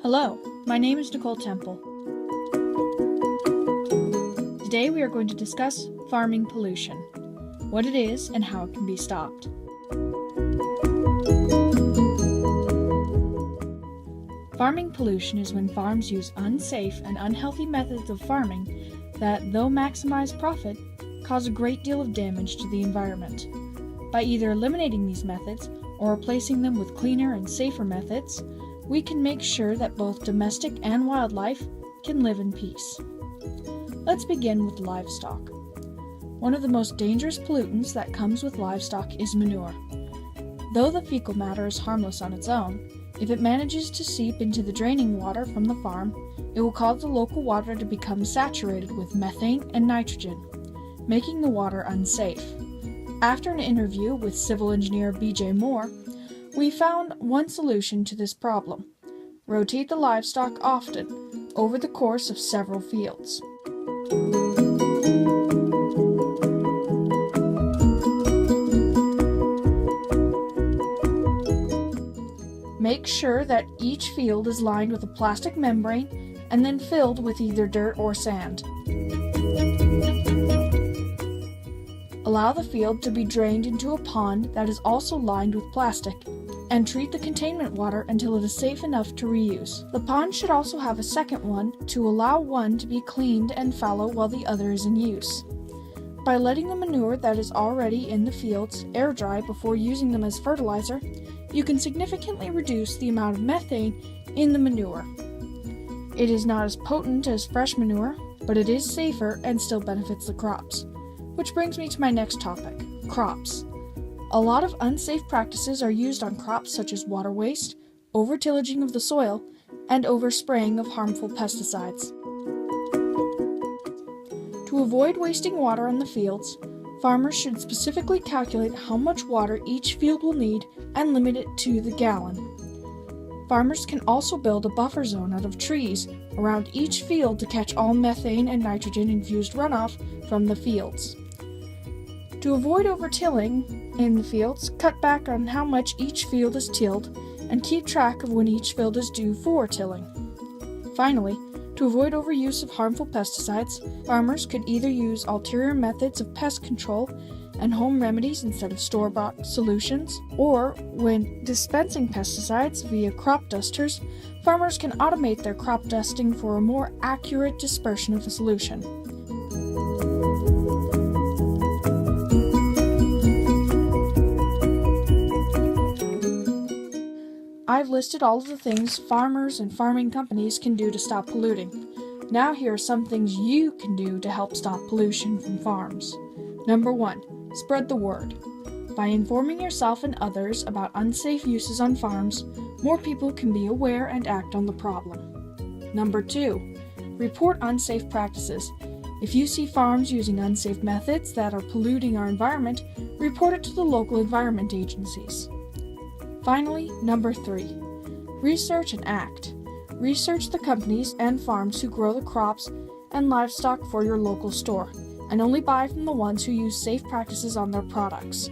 Hello, my name is Nicole Temple. Today we are going to discuss farming pollution, what it is and how it can be stopped. Farming pollution is when farms use unsafe and unhealthy methods of farming that, though maximize profit, cause a great deal of damage to the environment. By either eliminating these methods or replacing them with cleaner and safer methods, we can make sure that both domestic and wildlife can live in peace. Let's begin with livestock. One of the most dangerous pollutants that comes with livestock is manure. Though the fecal matter is harmless on its own, if it manages to seep into the draining water from the farm, it will cause the local water to become saturated with methane and nitrogen, making the water unsafe. After an interview with civil engineer B.J. Moore, we found one solution to this problem. Rotate the livestock often, over the course of several fields. Make sure that each field is lined with a plastic membrane and then filled with either dirt or sand. Allow the field to be drained into a pond that is also lined with plastic, and treat the containment water until it is safe enough to reuse. The pond should also have a second one to allow one to be cleaned and fallow while the other is in use. By letting the manure that is already in the fields air dry before using them as fertilizer, you can significantly reduce the amount of methane in the manure. It is not as potent as fresh manure, but it is safer and still benefits the crops. Which brings me to my next topic, crops. A lot of unsafe practices are used on crops such as water waste, over-tillaging of the soil, and overspraying of harmful pesticides. To avoid wasting water on the fields, farmers should specifically calculate how much water each field will need and limit it to the gallon. Farmers can also build a buffer zone out of trees around each field to catch all methane and nitrogen-infused runoff from the fields. To avoid over-tilling in the fields, cut back on how much each field is tilled and keep track of when each field is due for tilling. Finally, to avoid overuse of harmful pesticides, farmers could either use ulterior methods of pest control and home remedies instead of store-bought solutions, or when dispensing pesticides via crop dusters, farmers can automate their crop dusting for a more accurate dispersion of the solution. I've listed all of the things farmers and farming companies can do to stop polluting. Now here are some things you can do to help stop pollution from farms. Number 1. Spread the word. By informing yourself and others about unsafe uses on farms, more people can be aware and act on the problem. Number 2. Report unsafe practices. If you see farms using unsafe methods that are polluting our environment, report it to the local environment agencies. Finally, number 3. Research and act. Research the companies and farms who grow the crops and livestock for your local store, and only buy from the ones who use safe practices on their products.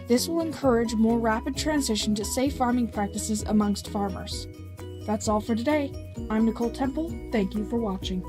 This will encourage more rapid transition to safe farming practices amongst farmers. That's all for today. I'm Nicole Temple. Thank you for watching.